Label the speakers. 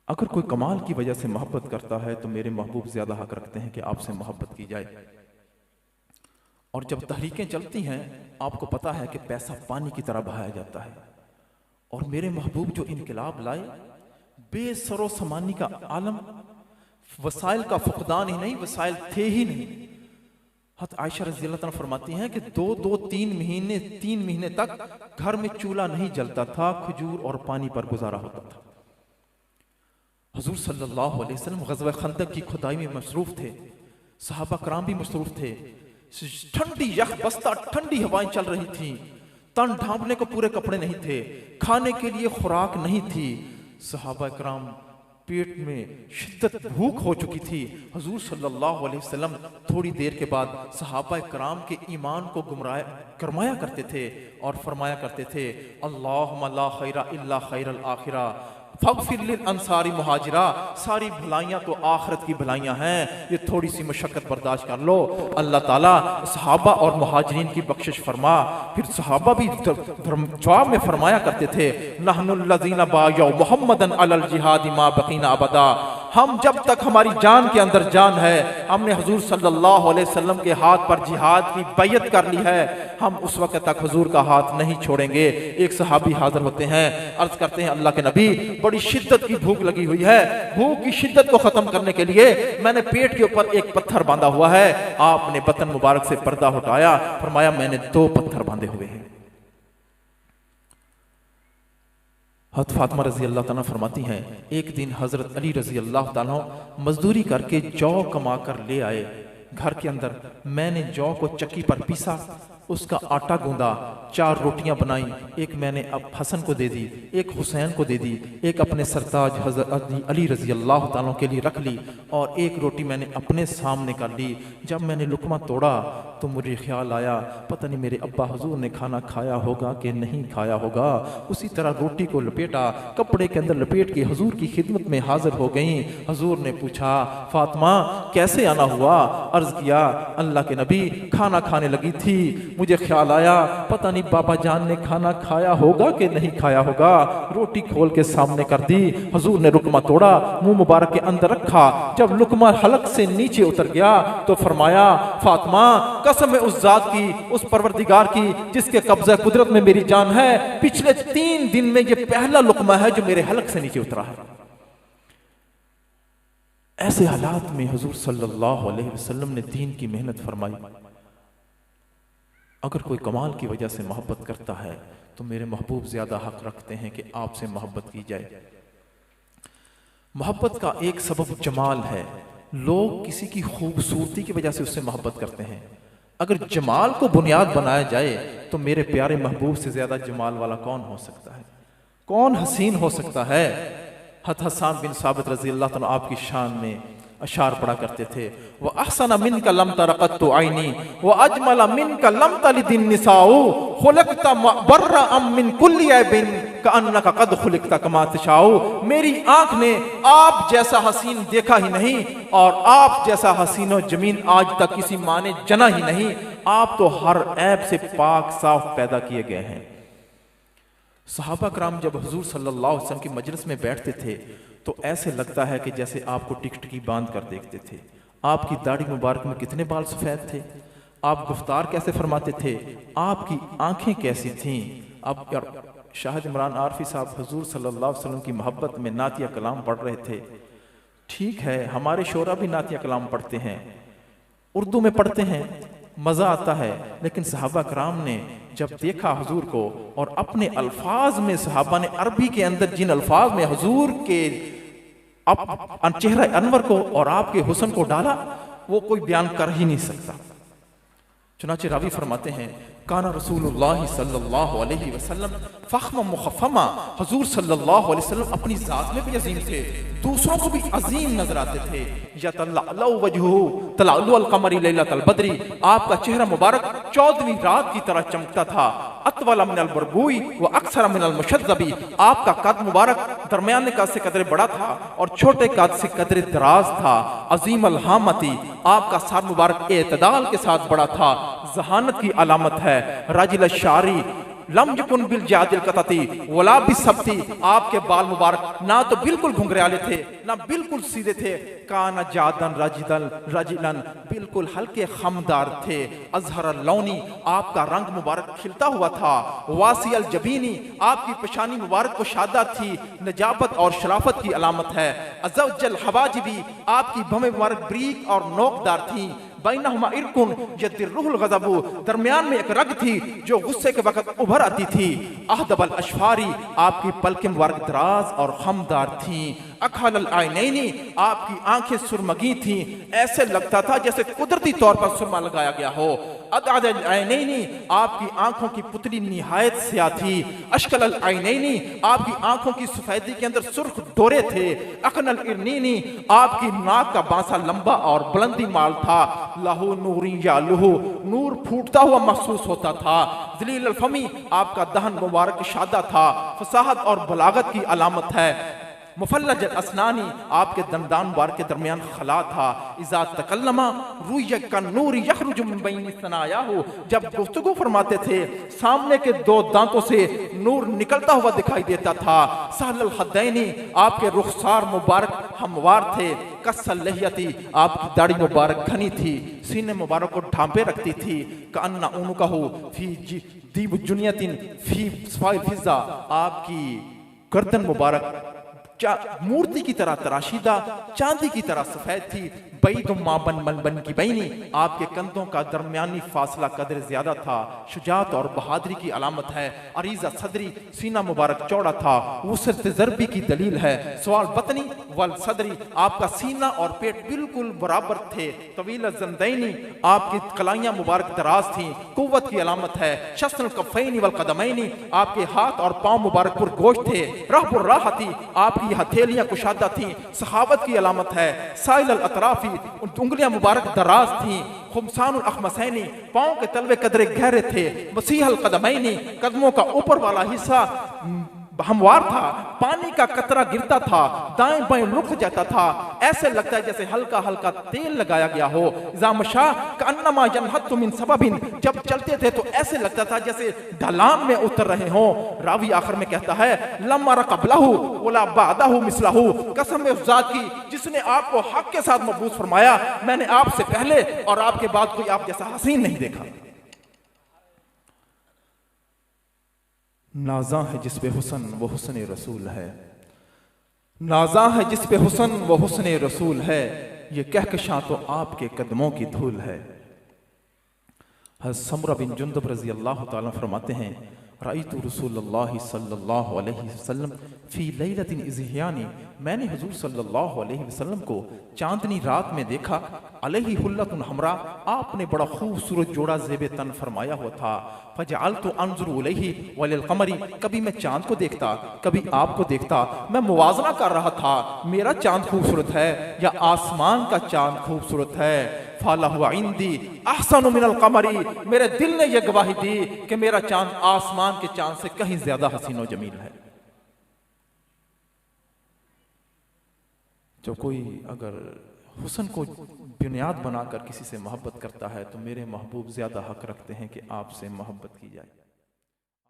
Speaker 1: अगर कोई कमाल की वजह से मोहब्बत करता है तो मेरे महबूब ज़्यादा हक रखते हैं कि आपसे मोहब्बत की जाए। और जब तहरीकें चलती हैं, आपको पता है कि पैसा पानी की तरह बहाया जाता है, और मेरे महबूब जो इनकलाब लाए, बेसरो समानी का आलम, वसाइल का फुकदान ही नहीं, वसाइल थे ही नहीं। हज़रत आयशा रज़ी अल्लाह तआला फरमाती हैं कि तीन महीने तक घर में चूल्हा नहीं जलता था, खजूर और पानी पर गुजारा होता था। हुजूर सल्लल्लाहु अलैहि वसल्लम ग़ज़वा खंदक की खुदाई में मसरूफ़ थे, सहाबा कराम भी मसरूफ़ थे। ठंडी यख बस्ता ठंडी हवाएं चल रही थी, तन ढांपने को पूरे कपड़े नहीं थे, खाने के लिए खुराक नहीं थी। सहाबा कराम पेट में शिद्दत भूख हो चुकी थी। हुजूर सल्लल्लाहु अलैहि वसल्लम थोड़ी देर के बाद सहाबा कराम के ईमान को गरमाया करते थे और फरमाया करते थे, अल्लाहुम्मा ला खैरा इल्ला खैरल आखिरा फगफिर लिल अंसारी मुहाजिरा। सारी भलाइयाँ तो आखिरत की भलाइयाँ हैं, ये थोड़ी सी मशक्क़त बर्दाश्त कर लो, अल्लाह ताला सहाबा और मुहाजिरीन की बख्शिश फरमा। फिर सहाबा भी जवाब में फरमाया करते थे, नहनुल लज़ीना बायअ मुहम्मदन अलल जिहाद मा बक़ीना अबदा। हम जब तक हमारी जान के अंदर जान है, हमने हुजूर सल्लल्लाहु अलैहि वसल्लम के हाथ पर जिहाद की बैयत कर ली है, हम उस वक्त तक हुजूर का हाथ नहीं छोड़ेंगे। एक सहाबी हाजिर होते हैं, अर्ज करते हैं, अल्लाह के नबी, बड़ी शिद्दत की भूख लगी हुई है, भूख की शिद्दत को खत्म करने के लिए मैंने पेट के ऊपर एक पत्थर बांधा हुआ है। आपने बतन मुबारक से पर्दा हटाया, फरमाया मैंने 2 पत्थर बांधे हुए हैं। हज़रत फातिमा रज़ी अल्लाह ताला फरमाती हैं, एक दिन हज़रत अली रज़ी अल्लाह ताला मजदूरी करके जौ कमा कर ले आए घर के अंदर। मैंने जौ को चक्की पर पीसा, उसका आटा गूंदा, 4 रोटियां बनाई, एक मैंने अब हसन को दे दी, एक हुसैन को दे दी, एक अपने सरताज हज़रत अली रज़ी अल्लाह ताला के लिए रख ली, और एक रोटी मैंने अपने सामने कर ली। जब मैंने लुकमा तोड़ा तो मुझे ख्याल आया, पता नहीं मेरे अब्बा हुजूर ने खाना खाया होगा कि नहीं खाया होगा। उसी तरह रोटी को लपेटा, कपड़े के अंदर लपेट के हुजूर की खिदमत में हाजिर हो गई। हुजूर ने पूछा, फातिमा कैसे आना हुआ? अर्ज किया, अल्लाह के नबी, खाना खाने लगी थी, मुझे ख्याल आया पता नहीं बाबा जान ने खाना खाया होगा कि नहीं खाया होगा। रोटी खोल के सामने कर दी, हुजूर ने लुकमा तोड़ा, मुंह मुबारक के अंदर रखा। जब लुकमा हलक से नीचे उतर गया तो फरमाया, फातिमा कसम है उस जात की, उस परवरदिगार की जिसके कब्जा कुदरत में मेरी जान है, पिछले 3 दिन में ये पहला लुकमा है जो मेरे हलक से नीचे उतरा है। ऐसे हालात में हुजूर सल्लल्लाहु अलैहि वसल्लम ने दीन की मेहनत फरमाई। अगर कोई कमाल की वजह से मोहब्बत करता है तो मेरे महबूब ज्यादा हक रखते हैं कि आपसे मोहब्बत की जाए। मोहब्बत का एक सबब जमाल है। लोग किसी की खूबसूरती की वजह से उससे मोहब्बत करते हैं। अगर जमाल को बुनियाद बनाया जाए तो मेरे प्यारे महबूब से ज्यादा जमाल वाला कौन हो सकता है, कौन हसीन हो सकता है। हसन बिन साबित रजी अल्लाह तआला आपकी शान में अशार पढ़ा करते थे, वह अहसन मिन का लम तरक़त्तु आइनी वह अजमल मिन का लम तलिदिन निसाउ खुलक़ता बर्रा अम मिन कुल्ली ऐबिन कअन्नका क़द खुलिक़ता कमा तशाउ। मेरी आंख ने आप जैसा हसीन देखा ही नहीं और आप जैसा हसीनो जमीन आज तक किसी माँ ने जना ही नहीं। आप तो हर ऐब से पाक साफ पैदा किए गए हैं। सहाबा कराम जब हुजूर सल्लल्लाहु अलैहि वसल्लम की मजलिस में बैठते थे तो ऐसे लगता है कि जैसे आपको टिकटिकी बांध कर देखते थे। आपकी दाढ़ी मुबारक में कितने बाल सफ़ेद थे, आप गुफ्तार कैसे फरमाते थे, आपकी आंखें कैसी थीं। अब शाहिद इमरान आरफी साहब हुजूर सल्लल्लाहु अलैहि वसल्लम की मोहब्बत में नातिया कलाम पढ़ रहे थे। ठीक है, हमारे शोरा भी नातिया कलाम पढ़ते हैं, उर्दू में पढ़ते हैं, मज़ा आता है। लेकिन सहाबा कराम ने जब देखा हुजूर को और अपने अल्फाज में सहाबा ने अरबी के अंदर जिन अल्फाज में हुजूर के चेहरा अनवर को और आपके हुस्न को डाला वो कोई बयान कर ही नहीं सकता। चुनाचे रावी फरमाते हैं, काना रसूलुल्लाह सल्लल्लाहु अलैहि वसल्लम फख्म मुखफ़मा। हुजूर सल्लल्लाहु अलैहि वसल्लम अपनी जात में भी अजीम थे, दूसरों को भी अजीम नजर आते थे। यतल्लअ वजहुहु तलअलुल क़मरी लैलतल बद्री। आपका चेहरा मुबारक 14वीं रात की तरह चमकता था। अतवल मिनल बरबुई व अक्सर मिनल मुशद्दबी। आपका कद मुबारक दरमियाने कद से कदरे बड़ा था और छोटे कद से कदरे दराज था। अजीम अल हामती। आपका सर मुबारक एतदाल के साथ बड़ा था, जहानत की अलामत है। राजिल शारी, लम यकुन बिल जादिल कतती वला बिसब्ती, आपके बाल मुबारक ना तो बिल्कुल घुंघराले थे ना बिल्कुल सीधे थे। काना जादन रजिलन, बिल्कुल हल्के खमदार थे। अजहर लौनी, आपका रंग मुबारक खिलता हुआ था। वासियल जबीनी, आपकी पेशानी मुबारक को शादा थी, नजाबत और शराफत की अलामत है। अज़वजल हवाजिबी, आपकी भवें मुबारक ब्रीक और नोकदार थी। बैनहुमा इरकुन यदिर्रुहुल गज़बु, दरमियान में एक रग थी जो गुस्से के वक्त उभर आती थी। अहदबल अशफारी, आपकी पलकें मुबारक दराज और खमदार थी। अखलल आइनैनी, आपकी आंखें सुरमगी थी, ऐसे लगता था जैसे कुदरती तौर पर सुरमा लगाया गया हो। अदअदल आइनैनी, आपकी आंखों की पुतली निहायत स्याह थी। अशकलल आइनैनी, आपकी आंखों की सफेदी के अंदर सुर्ख डोरे थे। अकनल इरनीनी, आपकी नाक का बांसा लंबा और बुलंदी माल था। लहू नूरी या लहू, नूर फूटता हुआ महसूस होता था। जलील फमी, आपका दहन मुबारक शादा था, फसाहत और बलागत की अलामत है। मुफल्लज असनानी, आपके दंदान मुबारक के दरमियान खला था। इज़ा तकल्लमा रुय का नूर यखरुजु मिन बैनि सनायाहु, जब गुफ्तगू फरमाते थे सामने के दो दांतों से नूर निकलता हुआ दिखाई देता था। सहलल हदैनी, आपके रुखसार मुबारक हमवार थे। कसल लहियती, आपकी दाढ़ी मुबारक घनी थी, सीने मुबारक को ढांपे रखती थी। कअन्ना उनुकहु फी दीब जुनियतिन फी सफाइल फिज़्ज़ा, आपकी गर्दन मुबारक मूर्ति की तरह तराशीदा, चांदी की तरह सफेद थी। बैदुम माबन मनबन की बैनी, आपके कंधों का दरमियानी फासला कदर ज्यादा था, शुजात और बहादुरी की अलामत है। अरीजा सदरी, सीना मुबारक चौड़ा था, वुसअत ज़र्बी की दलील है। सवाल बतनी वल सदरी, आपका सीना और पेट बिल्कुल बराबर थे। तवील ज़ंदैनी, आपकी कलाइयां मुबारक दराज थीं, कुव्वत की अलामत है। शस्न कफ़ैनी वल कदमैनी, आपके हाथ और पांव मुबारक पुरगोश थे। रहबुर राहती, आपकी हथेलियां कुशादा थीं, सखावत की अलामत है। साइल अल अतराफी, उंगलियां मुबारक दराज थीं। खुमसानुल अखमसैनी, पांव के तलवे कदरे गहरे थे। मसीहल कदमैनी, कदमों का ऊपर वाला हिस्सा हमवार था, पानी का कतरा गिरता था, दाएं बाएं रुक जाता था, ऐसे लगता है जैसे हल्का हल्का तेल लगाया गया हो। ज़ामशा कअन्नमा यनहत्तु मिन सबबिन, जब चलते थे तो ऐसे लगता था जैसे ढलान में उतर रहे हों। रावी आखिर में कहता है लम अरा क़ब्लहु वला बअदहु मिस्लहु, कसम उस ज़ात की जिसने आपको हक के साथ मबूस फरमाया, मैंने आपसे पहले और आपके बाद कोई आप जैसा हसीन नहीं देखा। नाज़ा है जिस पे हुस्न वो हुस्न रसूल है, नाज़ा है जिस पे हुस्न वो हुस्न रसूल है, ये कहकशां तो आपके कदमों की धूल है। हज़रत समरा बिन जुंदब रज़ी अल्लाह ताला फरमाते हैं रअयतु रसूलुल्लाह सल्लल्लाहु अलैहि वसल्लम फी लैलतिन इज़हियानी, मैंने हुजूर सल्लल्लाहु अलैहि वसल्लम को चांदनी रात में देखा। अलैहि हुल्लतुन हमरा, आपने बड़ा खूबसूरत जोड़ा ज़ेबे तन फरमाया हुआ था। फजअलतु अंजुरु इलैहि वलिल क़मरी, कभी मैं चांद को देखता कभी आपको देखता, मैं मुवाज़ना कर रहा था, मेरा चांद खूबसूरत है या आसमान का चांद खूबसूरत है। फलहुवा इंदी अहसनु मिनल क़मरी, मेरे दिल ने यह गवाही दी कि मेरा चांद आसमान के चांद से कहीं ज्यादा हसीन व जमील है। जो कोई अगर हुस्न को बुनियाद बनाकर किसी से मोहब्बत करता है तो मेरे महबूब ज्यादा हक रखते हैं कि आपसे मोहब्बत की जाए।